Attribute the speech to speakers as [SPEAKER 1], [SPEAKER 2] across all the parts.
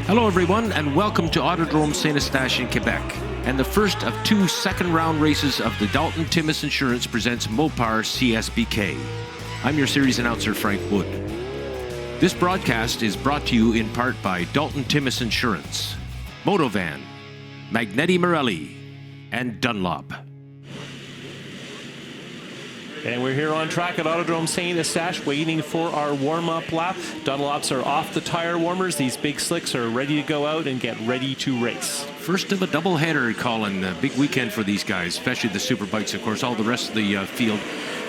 [SPEAKER 1] Hello everyone, and welcome to Autodrome St-Eustache in Quebec, and the first of two second-round races of the Dalton Timmis Insurance presents Mopar CSBK. I'm your series announcer, Frank Wood. This broadcast is brought to you in part by Dalton Timmis Insurance, Motovan, Magneti Marelli, and Dunlop.
[SPEAKER 2] And we're here on track at Autodrome St-Eustache waiting for our warm-up lap. Dunlops are off the tire warmers. These big slicks are ready to go out and get ready to race.
[SPEAKER 1] First of a doubleheader, Colin. A big weekend for these guys, especially the Superbikes. Of course, all the rest of the field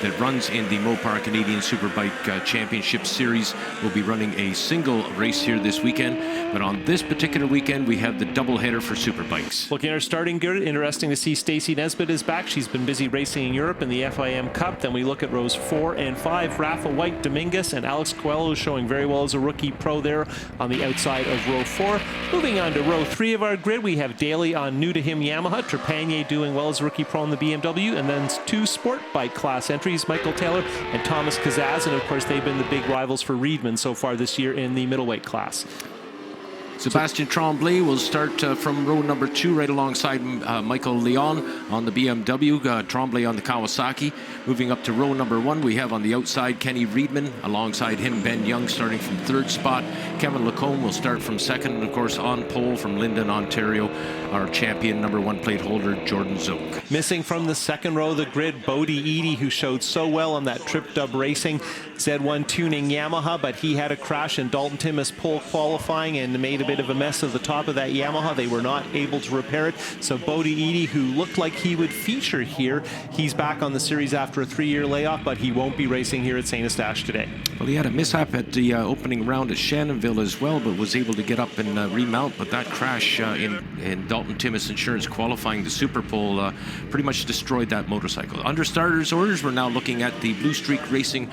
[SPEAKER 1] that runs in the Mopar Canadian Superbike Championship Series will be running a single race here this weekend. But on this particular weekend, we have the doubleheader for Superbikes.
[SPEAKER 2] Looking at our starting grid, interesting to see Stacey Nesbitt is back. She's been busy racing in Europe in the FIM Cup. Then we look at rows 4 and 5. Rafa White, Dominguez, and Alex Coelho showing very well as a rookie pro there on the outside of row 4. Moving on to row 3 of our grid, we have Daly on new to him Yamaha, Trepanier doing well as a rookie pro on the BMW, and then two sport bike class entries, Michael Taylor and Thomas Kazaz, and of course they've been the big rivals for Riedman so far this year in the middleweight class.
[SPEAKER 1] Sebastien Tremblay will start from row number 2 right alongside Michael Leon on the BMW, Tremblay on the Kawasaki. Moving up to row number 1, we have on the outside Kenny Riedman. Alongside him, Ben Young starting from 3rd spot. Kevin Lacombe will start from 2nd. And of course, on pole from Linden, Ontario, our champion number 1 plate holder, Jordan Zook.
[SPEAKER 2] Missing from the second row of the grid, Bodie Eady, who showed so well on that Trip Dub Racing Z1 tuning Yamaha, but he had a crash in Dalton Timmis pole qualifying and made a bit of a mess of the top of that Yamaha. They were not able to repair it. So Bodie Eady, who looked like he would feature here, he's back on the series after a 3-year layoff, but he won't be racing here at St-Eustache today.
[SPEAKER 1] Well, he had a mishap at the opening round at Shannonville as well, but was able to get up and remount. But that crash in Dalton Timmis Insurance qualifying the Super Pole pretty much destroyed that motorcycle. Under starters orders, we're now looking at the Blue Streak Racing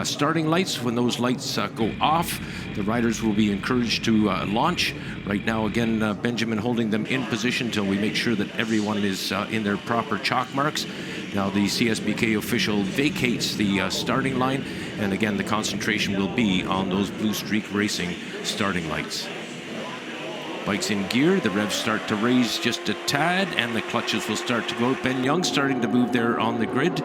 [SPEAKER 1] starting lights. When those lights go off, the riders will be encouraged to launch. Right now, again, Benjamin holding them in position till we make sure that everyone is in their proper chalk marks. Now the CSBK official vacates the starting line, and again, the concentration will be on those Blue Streak Racing starting lights. Bikes in gear, the revs start to raise just a tad, and the clutches will start to go. Ben Young starting to move there on the grid.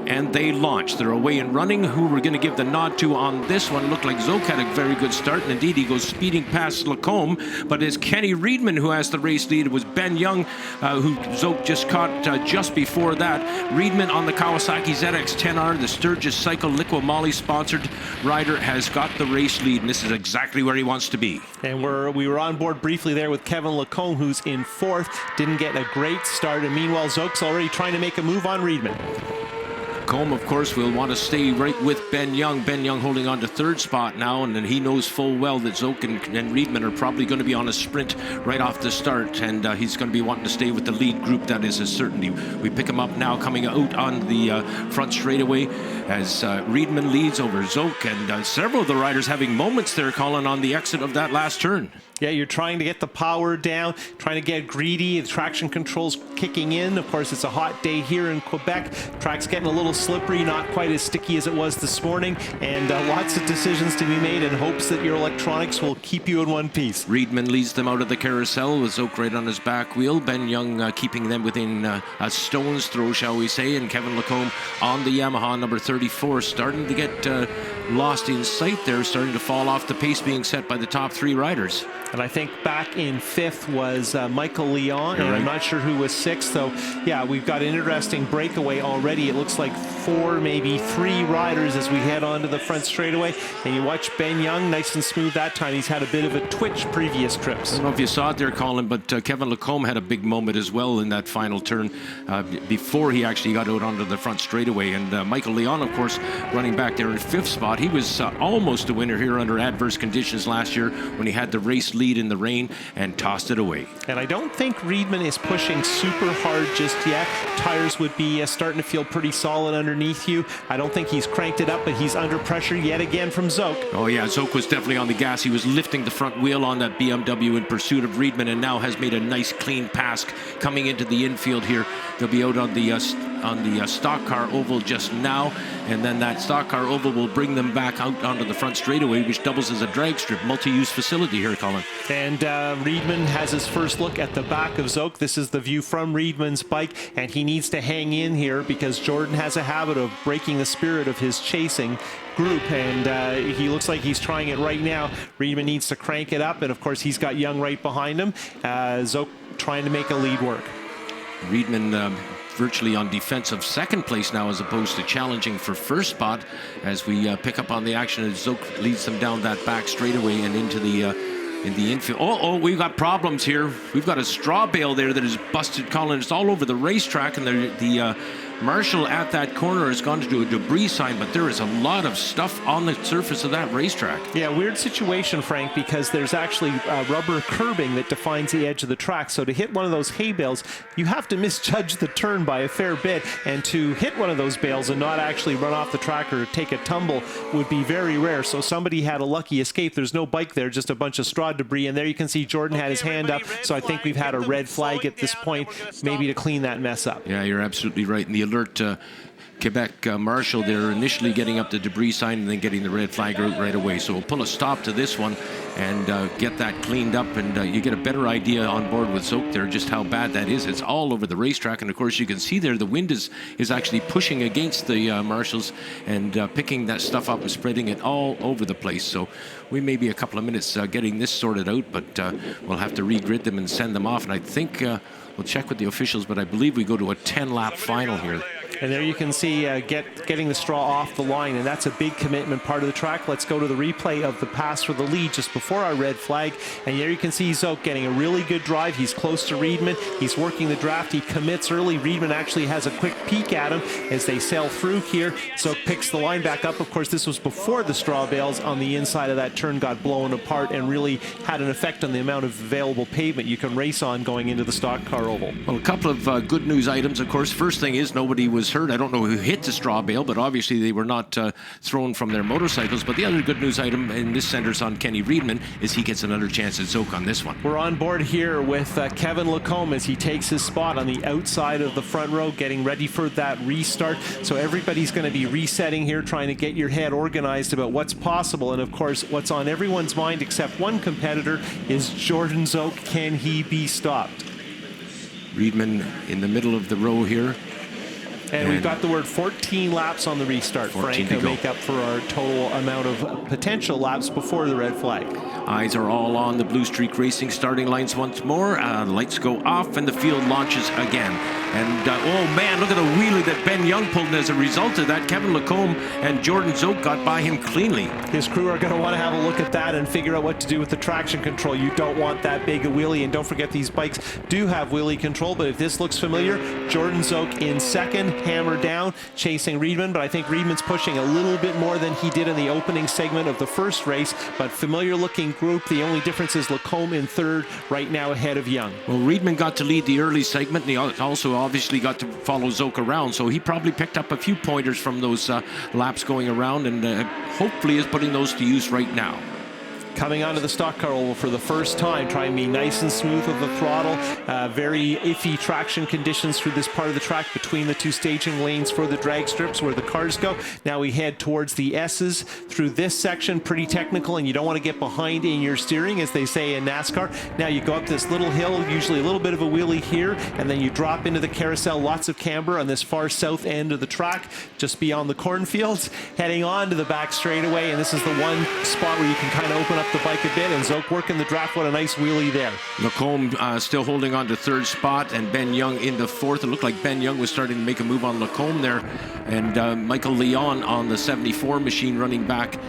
[SPEAKER 1] And they launch. They're away and running. Who we're going to give the nod to on this one? Looked like Zook had a very good start, and indeed he goes speeding past Lacombe. But it's Kenny Riedman who has the race lead. It was Ben Young who Zook just caught just before that. Riedman on the Kawasaki ZX-10R, the Sturgis Cycle Liqui Moly sponsored rider, has got the race lead, and this is exactly where he wants to be.
[SPEAKER 2] And we were on board briefly there with Kevin Lacombe, who's in 4th. Didn't get a great start, and meanwhile Zook's already trying to make a move on Riedman.
[SPEAKER 1] Lacombe, of course, will want to stay right with Ben Young. Ben Young holding on to 3rd spot now, and then he knows full well that Zook and Riedman are probably going to be on a sprint right off the start, and he's going to be wanting to stay with the lead group. That is a certainty. We pick him up now coming out on the front straightaway as Riedman leads over Zook, and several of the riders having moments there, Colin, on the exit of that last turn.
[SPEAKER 2] Yeah, you're trying to get the power down, trying to get greedy. The traction control's kicking in. Of course, it's a hot day here in Quebec. Track's getting a little slippery, not quite as sticky as it was this morning, and lots of decisions to be made in hopes that your electronics will keep you in one piece.
[SPEAKER 1] Riedman leads them out of the carousel with Zook right on his back wheel. Ben Young keeping them within a stone's throw, shall we say, and Kevin Lacombe on the Yamaha number 34, starting to get lost in sight there, starting to fall off the pace being set by the top 3 riders.
[SPEAKER 2] And I think back in 5th was Michael Leon, and I'm not sure who was 6th. So, yeah, we've got an interesting breakaway already. It looks like 4, maybe 3 riders as we head onto the front straightaway. And you watch Ben Young, nice and smooth that time. He's had a bit of a twitch previous trips.
[SPEAKER 1] I don't know if you saw it there, Colin, but Kevin Lacombe had a big moment as well in that final turn before he actually got out onto the front straightaway. And Michael Leon, of course, running back there in 5th spot. He was almost a winner here under adverse conditions last year when he had the race lead in the rain and tossed it away.
[SPEAKER 2] And I don't think Riedman is pushing super hard just yet. Tires would be starting to feel pretty solid underneath you. I don't think he's cranked it up, but he's under pressure yet again from Zook.
[SPEAKER 1] Oh yeah, Zook was definitely on the gas. He was lifting the front wheel on that BMW in pursuit of Riedman, and now has made a nice clean pass coming into the infield here. They'll be out on the on the stock car oval just now, and then that stock car oval will bring them back out onto the front straightaway, which doubles as a drag strip, multi-use facility here, Colin.
[SPEAKER 2] And Reedman has his first look at the back of Zoke. This is the view from Reedman's bike, and he needs to hang in here because Jordan has a habit of breaking the spirit of his chasing group, and he looks like he's trying it right now. Reedman needs to crank it up, and of course he's got Young right behind him. Zoke trying to make a lead work.
[SPEAKER 1] Reedman virtually on defensive second place now, as opposed to challenging for first spot, as we pick up on the action as Zoke leads them down that back straightaway and into the in the infield. Oh, we've got problems here. We've got a straw bale there that is busted, Colin. It's all over the racetrack, and the marshal at that corner has gone to do a debris sign, but there is a lot of stuff on the surface of that racetrack.
[SPEAKER 2] Yeah, weird situation, Frank, because there's actually rubber curbing that defines the edge of the track. So to hit one of those hay bales, you have to misjudge the turn by a fair bit, and to hit one of those bales and not actually run off the track or take a tumble would be very rare. So somebody had a lucky escape. There's no bike there, just a bunch of straw debris, and there you can see Jordan had his hand up. So I think we've had a red flag at this point, maybe to clean that mess up.
[SPEAKER 1] Yeah, you're absolutely right. And the alert Quebec marshal there initially getting up the debris sign and then getting the red flag right away. So we'll pull a stop to this one and get that cleaned up, and you get a better idea on board with Zoke there just how bad that is. It's all over the racetrack, and of course you can see there the wind is actually pushing against the marshals and picking that stuff up and spreading it all over the place. So we may be a couple of minutes getting this sorted out, but we'll have to regrid them and send them off. And I think we'll check with the officials, but I believe we go to a 10-lap final here.
[SPEAKER 2] And there you can see getting the straw off the line, and that's a big commitment part of the track. Let's go to the replay of the pass for the lead just before our red flag. And there you can see Zoke getting a really good drive. He's close to Reedman. He's working the draft. He commits early. Reedman actually has a quick peek at him as they sail through here. Zoke picks the line back up. Of course, this was before the straw bales on the inside of that turn got blown apart and really had an effect on the amount of available pavement you can race on going into the stock car oval.
[SPEAKER 1] Well, a couple of good news items, of course. First thing is nobody was hurt. I don't know who hit the straw bale, but obviously they were not thrown from their motorcycles. But the other good news item, and this centers on Kenny Reedman, is he gets another chance at Zoke on this one.
[SPEAKER 2] We're on board here with Kevin Lacombe as he takes his spot on the outside of the front row, getting ready for that restart. So everybody's going to be resetting here, trying to get your head organized about what's possible. And of course, what's on everyone's mind except one competitor is Jordan Zoke. Can he be stopped?
[SPEAKER 1] Reedman in the middle of the row here.
[SPEAKER 2] And we've got the word 14 laps on the restart, Frank, to make up for our total amount of potential laps before the red flag.
[SPEAKER 1] Eyes are all on the Blue Streak Racing starting lines once more. Lights go off and the field launches again. And oh man, look at the wheelie that Ben Young pulled. And as a result of that, Kevin Lacombe and Jordan Zoke got by him cleanly.
[SPEAKER 2] His crew are going to want to have a look at that and figure out what to do with the traction control. You don't want that big a wheelie, and don't forget these bikes do have wheelie control. But if this looks familiar, Jordan Zoke in second, hammer down, chasing Reedman. But I think Reedman's pushing a little bit more than he did in the opening segment of the first race. But familiar looking group. The only difference is Lacombe in third right now ahead of Young.
[SPEAKER 1] Well, Reedman got to lead the early segment, and he also obviously got to follow Zoke around, so he probably picked up a few pointers from those laps going around, and hopefully is putting those to use right now.
[SPEAKER 2] Coming onto the stock car oval for the first time, trying to be nice and smooth with the throttle. Very iffy traction conditions through this part of the track between the two staging lanes for the drag strips where the cars go. Now we head towards the S's through this section, pretty technical, and you don't want to get behind in your steering, as they say in NASCAR. Now you go up this little hill, usually a little bit of a wheelie here, and then you drop into the carousel, lots of camber on this far south end of the track, just beyond the cornfields, heading on to the back straightaway, and this is the one spot where you can kind of open up the bike a bit, and Zoke working the draft. What a nice wheelie there.
[SPEAKER 1] Lacombe still holding on to third spot, and Ben Young into fourth. It looked like Ben Young was starting to make a move on Lacombe there, and Michael Leon on the 74 machine running back,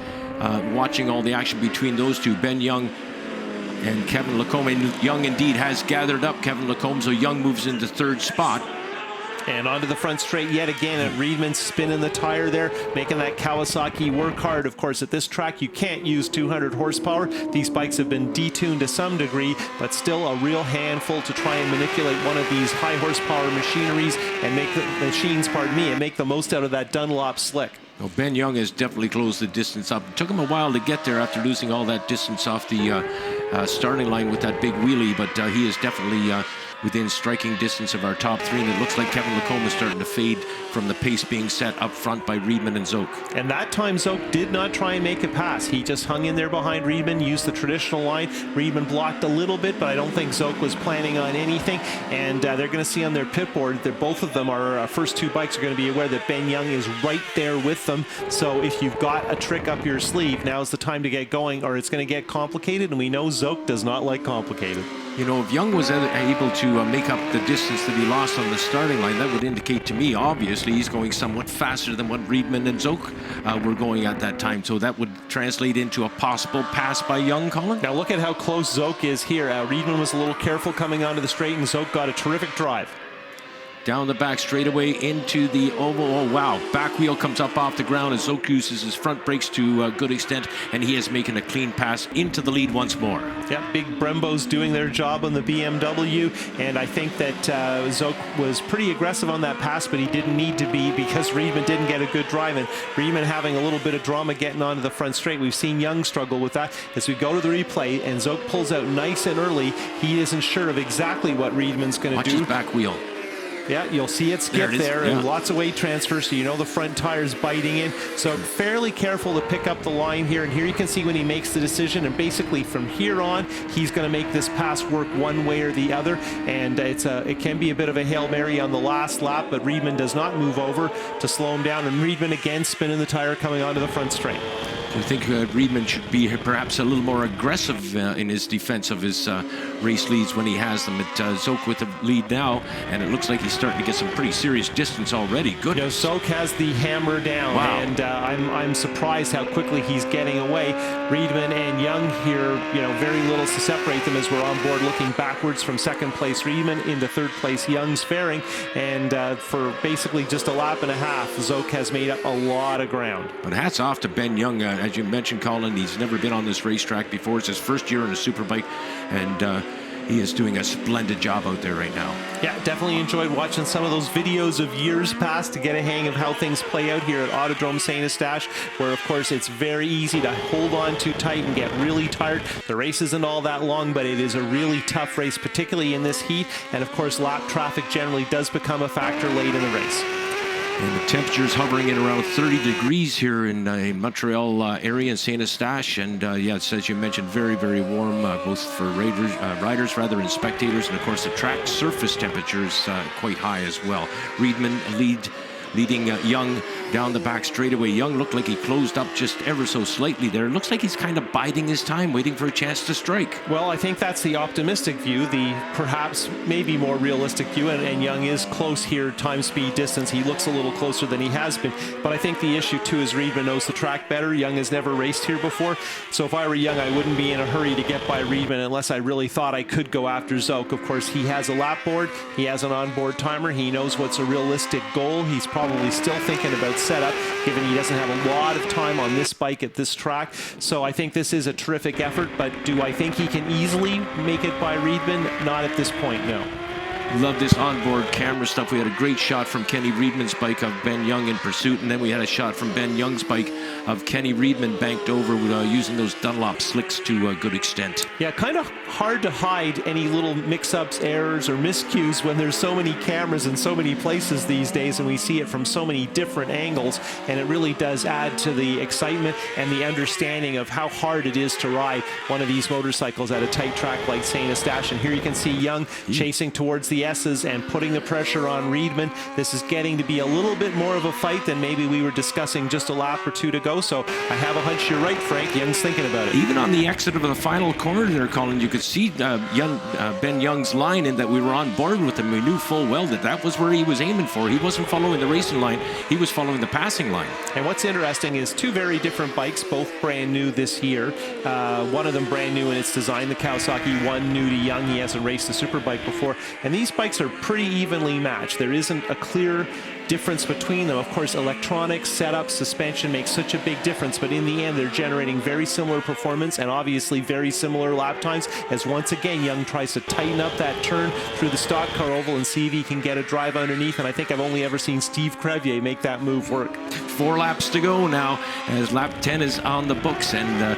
[SPEAKER 1] watching all the action between those two, Ben Young and Kevin Lacombe. And Young indeed has gathered up Kevin Lacombe, so Young moves into third spot.
[SPEAKER 2] And onto the front straight yet again, and Reedman spinning the tire there, making that Kawasaki work hard. Of course, at this track, you can't use 200 horsepower. These bikes have been detuned to some degree, but still a real handful to try and manipulate one of these high horsepower machineries and make the machines, and make the most out of that Dunlop slick.
[SPEAKER 1] Well, Ben Young has definitely closed the distance up. It took him a while to get there after losing all that distance off the starting line with that big wheelie, but he has definitely within striking distance of our top three, and it looks like Kevin Lacombe is starting to fade from the pace being set up front by Riedman and Zoke.
[SPEAKER 2] And that time Zoke did not try and make a pass. He just hung in there behind Riedman, used the traditional line. Riedman blocked a little bit, but I don't think Zoke was planning on anything. And they're going to see on their pit board that both of them are first two bikes are going to be aware that Ben Young is right there with them. So if you've got a trick up your sleeve, now's the time to get going, or it's going to get complicated. And we know Zoke does not like complicated.
[SPEAKER 1] You know, if Young was able to make up the distance that he lost on the starting line, that would indicate to me, obviously, he's going somewhat faster than what Riedman and Zoke were going at that time. So that would translate into a possible pass by Young, Colin.
[SPEAKER 2] Now look at how close Zoke is here. Riedman was a little careful coming onto the straight, and Zoke got a terrific drive.
[SPEAKER 1] Down the back straightaway into the oval. Oh, wow. Back wheel comes up off the ground as Zoke uses his front brakes to a good extent, and he is making a clean pass into the lead once more.
[SPEAKER 2] Yeah, big Brembos doing their job on the BMW, and I think that Zoke was pretty aggressive on that pass, but he didn't need to be because Riedman didn't get a good drive, and Riedman having a little bit of drama getting onto the front straight. We've seen Young struggle with that. As we go to the replay, and Zoke pulls out nice and early, he isn't sure of exactly what Riedman's going to do.
[SPEAKER 1] Watch his back wheel.
[SPEAKER 2] Yeah, you'll see it skip there, and lots of weight transfer, so you know the front tire's biting in. So fairly careful to pick up the line here, and here you can see when he makes the decision, and basically from here on, he's going to make this pass work one way or the other, and it can be a bit of a Hail Mary on the last lap, but Riedman does not move over to slow him down, and Riedman again spinning the tire coming onto the front straight.
[SPEAKER 1] I think Riedman should be perhaps a little more aggressive in his defense of his race leads when he has them. Zoke with the lead now, and it looks like he's starting to get some pretty serious distance already. Good.
[SPEAKER 2] You know, Zoke has the hammer down, and I'm surprised how quickly he's getting away. Riedman and Young here, you know, very little to separate them as we're on board looking backwards from second place Riedman into third place Young's fairing, and for basically just a lap and a half, Zoke has made up a lot of ground.
[SPEAKER 1] But hats off to Ben Young. As you mentioned, Colin, he's never been on this racetrack before. It's his first year in a Superbike, and he is doing a splendid job out there right now.
[SPEAKER 2] Yeah, definitely enjoyed watching some of those videos of years past to get a hang of how things play out here at Autodrome St-Eustache, where, of course, it's very easy to hold on too tight and get really tired. The race isn't all that long, but it is a really tough race, particularly in this heat. And, of course, lap traffic generally does become a factor late in the race.
[SPEAKER 1] And the temperature's hovering at around 30 degrees here in Montreal area in St-Eustache. And yes, as you mentioned, very, very warm, both for riders and spectators. And of course, the track surface temperature is quite high as well. Riedman leading Young down the back straightaway. Young looked like he closed up just ever so slightly there. It looks like he's kind of biding his time, waiting for a chance to strike.
[SPEAKER 2] Well, I think that's the optimistic view, the perhaps maybe more realistic view, and Young is close here, time, speed, distance. He looks a little closer than he has been, but I think the issue too is Riedman knows the track better. Young has never raced here before, so if I were Young, I wouldn't be in a hurry to get by Riedman unless I really thought I could go after Zoke. Of course, he has a lap board, he has an onboard timer, he knows what's a realistic goal. He's probably still thinking about setup, given he doesn't have a lot of time on this bike at this track. So I think this is a terrific effort, but do I think he can easily make it by Riedman? Not at this point, no.
[SPEAKER 1] Love this onboard camera stuff. We had a great shot from Kenny Riedman's bike of Ben Young in pursuit, and then we had a shot from Ben Young's bike of Kenny Riedman banked over with, using those Dunlop slicks to a good extent.
[SPEAKER 2] Yeah, kind of hard to hide any little mix-ups, errors, or miscues when there's so many cameras in so many places these days, and we see it from so many different angles, and it really does add to the excitement and the understanding of how hard it is to ride one of these motorcycles at a tight track like St-Eustache. And here you can see Young chasing towards the S's and putting the pressure on Riedman. This is getting to be a little bit more of a fight than maybe we were discussing just a lap or two to go. So I have a hunch you're right, Frank. Young's thinking about it.
[SPEAKER 1] Even on the exit of the final corner there, Colin, you could see Ben Young's line, and that we were on board with him. We knew full well that that was where he was aiming for. He wasn't following the racing line. He was following the passing line.
[SPEAKER 2] And what's interesting is two very different bikes, both brand new this year. One of them brand new in its design, the Kawasaki, one new to Young. He hasn't raced a Superbike before. And these bikes are pretty evenly matched. There isn't a clear difference between them. Of course, electronics, setup, suspension makes such a big difference, but in the end, they're generating very similar performance and obviously very similar lap times, as once again, Young tries to tighten up that turn through the stock car oval and see if he can get a drive underneath, and I think I've only ever seen Steve Crevier make that move work.
[SPEAKER 1] 4 laps to go now as lap 10 is on the books, and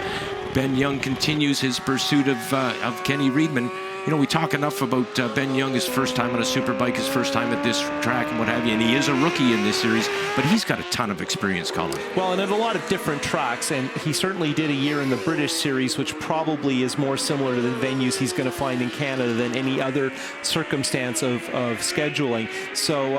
[SPEAKER 1] Ben Young continues his pursuit of Kenny Riedman. we talk enough about Ben Young, his first time on a Superbike, his first time at this track and what have you, and he is a rookie in this series, but he's got a ton of experience, Colin.
[SPEAKER 2] Well, and at a lot of different tracks, and he certainly did a year in the British series, which probably is more similar to the venues he's going to find in Canada than any other circumstance of scheduling. So,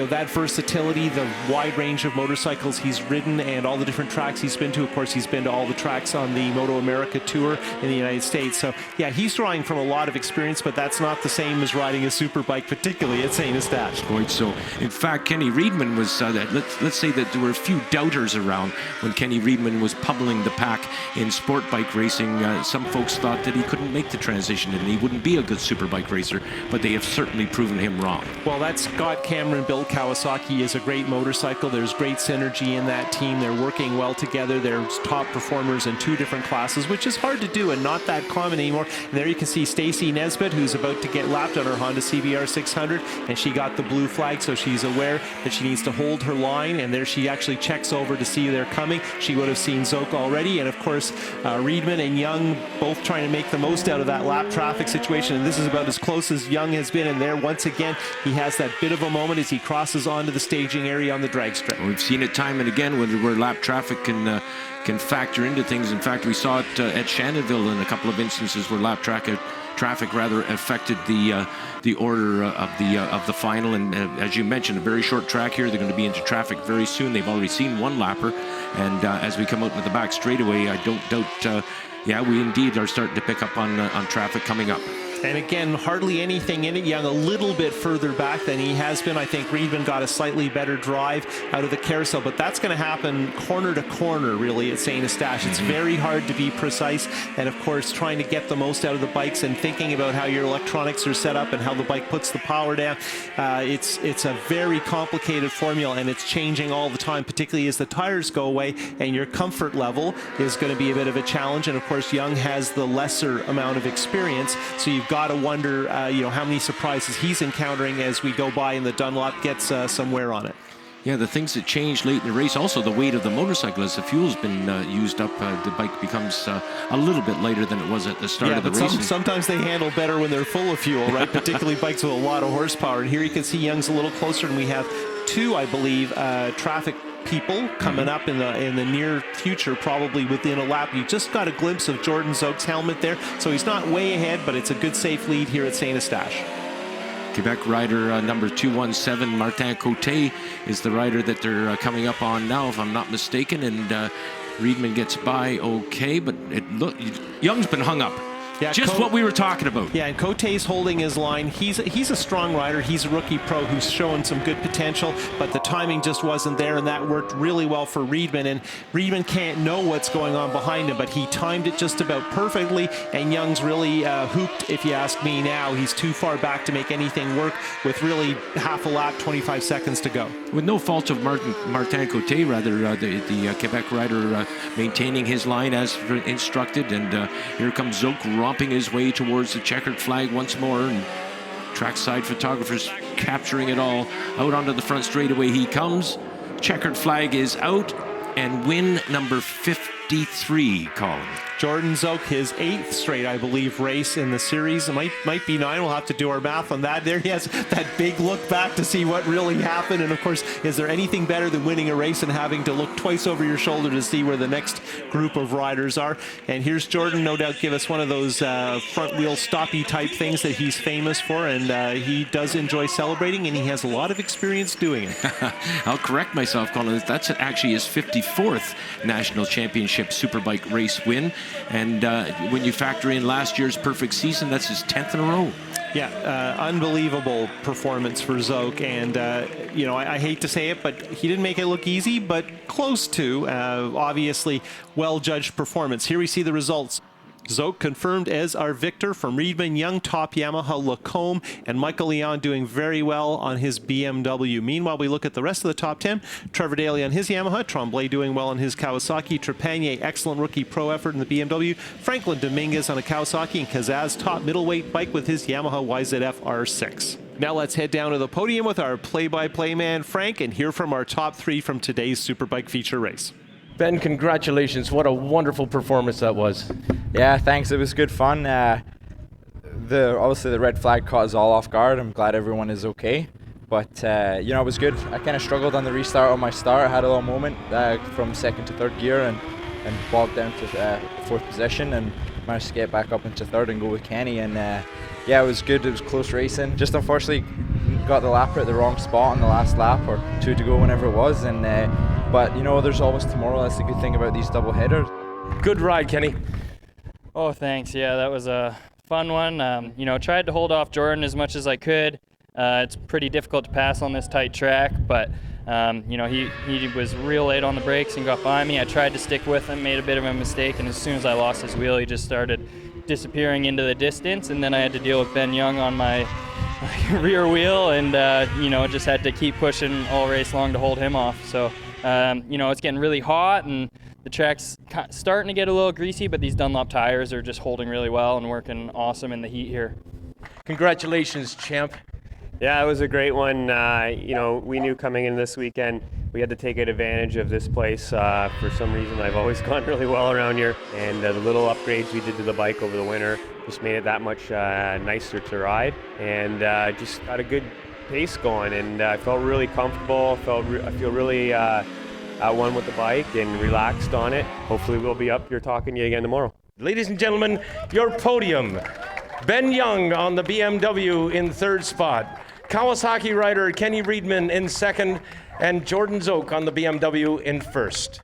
[SPEAKER 2] that versatility, the wide range of motorcycles he's ridden and all the different tracks he's been to. Of course, he's been to all the tracks on the Moto America Tour in the United States. So, yeah, he's drawing from a lot of experience, but that's not the same as riding a Superbike, particularly at St-Eustache.
[SPEAKER 1] Quite so. In fact, Kenny Reedman was, let's say that there were a few doubters around when Kenny Reedman was pummeling the pack in sport bike racing. Some folks thought that he couldn't make the transition and he wouldn't be a good Superbike racer, but they have certainly proven him wrong.
[SPEAKER 2] Well, that Scott Cameron-built Kawasaki is a great motorcycle. There's great synergy in that team. They're working well together. They're top performers in 2 different classes, which is hard to do and not that common anymore. And there you can see Stacy Nesbitt, who's about to get lapped on her Honda CBR 600, and she got the blue flag, so she's aware that she needs to hold her line, and there she actually checks over to see they're coming. She would have seen Zoke already, and of course Reedman and Young both trying to make the most out of that lap traffic situation, and this is about as close as Young has been, and there once again he has that bit of a moment as he crosses onto the staging area on the drag strip.
[SPEAKER 1] We've seen it time and again where lap traffic can factor into things. In fact, we saw it at Shannonville in a couple of instances where lap traffic affected the order of the final. And as you mentioned, a very short track here. They're going to be into traffic very soon. They've already seen one lapper, and as we come out into the back straightaway, I don't doubt. We indeed are starting to pick up on traffic coming up.
[SPEAKER 2] And again, hardly anything in it. Young a little bit further back than he has been. I think Reedman got a slightly better drive out of the carousel, but that's going to happen corner to corner, really, at St-Eustache. It's very hard to be precise, and of course, trying to get the most out of the bikes and thinking about how your electronics are set up and how the bike puts the power down. It's a very complicated formula, and it's changing all the time, particularly as the tires go away, and your comfort level is going to be a bit of a challenge. And of course, Young has the lesser amount of experience, so you've got to wonder, how many surprises he's encountering as we go by and the Dunlop gets some wear on it.
[SPEAKER 1] Yeah, the things that changed late in the race, also the weight of the motorcycle. As the fuel's been used up, the bike becomes a little bit lighter than it was at the start of the race.
[SPEAKER 2] Sometimes they handle better when they're full of fuel, right? Particularly bikes with a lot of horsepower. And here you can see Young's a little closer, and we have 2, I believe, traffic people coming up in the near future, probably within a lap. You just got a glimpse of Jordan Zoke's helmet there, so he's not way ahead, but it's a good safe lead here at St-Eustache.
[SPEAKER 1] Quebec rider number 217, Martin Côté, is the rider that they're coming up on now, if I'm not mistaken, and Reedman gets by okay, but Young's been hung up.
[SPEAKER 2] Yeah,
[SPEAKER 1] just what we were talking about.
[SPEAKER 2] Yeah, and Cote's holding his line. He's a strong rider. He's a rookie pro who's showing some good potential, but the timing just wasn't there, and that worked really well for Reedman. And Reedman can't know what's going on behind him, but he timed it just about perfectly, and Young's really hooped, if you ask me now. He's too far back to make anything work with really half a lap, 25 seconds to go.
[SPEAKER 1] With no fault of Martin Côté, rather, the Quebec rider maintaining his line as instructed, and here comes Zoke romping his way towards the checkered flag once more, and trackside photographers capturing it all. Out onto the front straightaway he comes. Checkered flag is out, and win number 53, Colin.
[SPEAKER 2] Jordan Zoke, his 8th straight, I believe, race in the series. It might be 9. We'll have to do our math on that. There he has that big look back to see what really happened. And of course, is there anything better than winning a race and having to look twice over your shoulder to see where the next group of riders are? And here's Jordan, no doubt give us one of those front wheel stoppy type things that he's famous for. And he does enjoy celebrating, and he has a lot of experience doing it.
[SPEAKER 1] I'll correct myself, Colin. That's actually his 54th National Championship Superbike race win. And when you factor in last year's perfect season, that's his 10th in a row.
[SPEAKER 2] Yeah, unbelievable performance for Zoke. And, I hate to say it, but he didn't make it look easy, but close to. Obviously, well-judged performance. Here we see the results. Zoke confirmed as our victor from Reedman, Young top Yamaha, Lacombe, and Michael Leon doing very well on his BMW. Meanwhile, we look at the rest of the top 10. Trevor Daly on his Yamaha, Tremblay doing well on his Kawasaki, Trepanier, excellent rookie pro effort in the BMW, Franklin Dominguez on a Kawasaki, and Kazaz top middleweight bike with his Yamaha YZF R6. Now let's head down to the podium with our play-by-play man, Frank, and hear from our top 3 from today's Superbike feature race.
[SPEAKER 3] Ben, congratulations. What a wonderful performance that was.
[SPEAKER 4] Yeah, thanks. It was good fun.
[SPEAKER 3] obviously the red flag caught us all off guard. I'm glad everyone is okay. But, you know, it was good. I kind of struggled on the restart on my start. I had a little moment from second to third gear and bogged down to fourth position and managed to get back up into third and go with Kenny. And, yeah, it was good. It was close racing. Just unfortunately got the lapper at the wrong spot on the last lap or 2 to go, whenever it was. And but, you know, there's always tomorrow. That's the good thing about these double headers.
[SPEAKER 1] Good ride, Kenny.
[SPEAKER 4] Oh, thanks. Yeah, that was a fun one. You know, tried to hold off Jordan as much as I could. It's pretty difficult to pass on this tight track, but you know, he was real late on the brakes and got by me. I tried to stick with him, made a bit of a mistake, and as soon as I lost his wheel, he just started disappearing into the distance, and then I had to deal with Ben Young on my rear wheel, and you know, just had to keep pushing all race long to hold him off. So you know, it's getting really hot, and the track's starting to get a little greasy, but these Dunlop tires are just holding really well and working awesome in the heat here.
[SPEAKER 1] Congratulations, champ.
[SPEAKER 5] Yeah, it was a great one. You know, we knew coming in this weekend we had to take advantage of this place. For some reason, I've always gone really well around here, and the little upgrades we did to the bike over the winter just made it that much nicer to ride, and just got a good pace going, and I felt really comfortable. I feel really at one with the bike and relaxed on it. Hopefully we'll be up here talking to you again tomorrow.
[SPEAKER 1] Ladies and gentlemen, your podium. Ben Young on the BMW in third spot. Kawasaki rider Kenny Riedman in second, and Jordan Zoke on the BMW in first.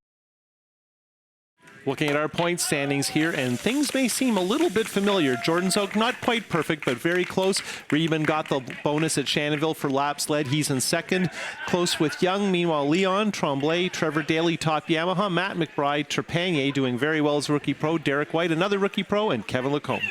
[SPEAKER 2] Looking at our point standings here, and things may seem a little bit familiar. Jordan Zoke, not quite perfect, but very close. Riedman got the bonus at Shannonville for laps led. He's in second. Close with Young. Meanwhile, Leon, Tremblay, Trevor Daly, top Yamaha. Matt McBride, Trepanier doing very well as rookie pro. Derek White, another rookie pro, and Kevin Lacombe.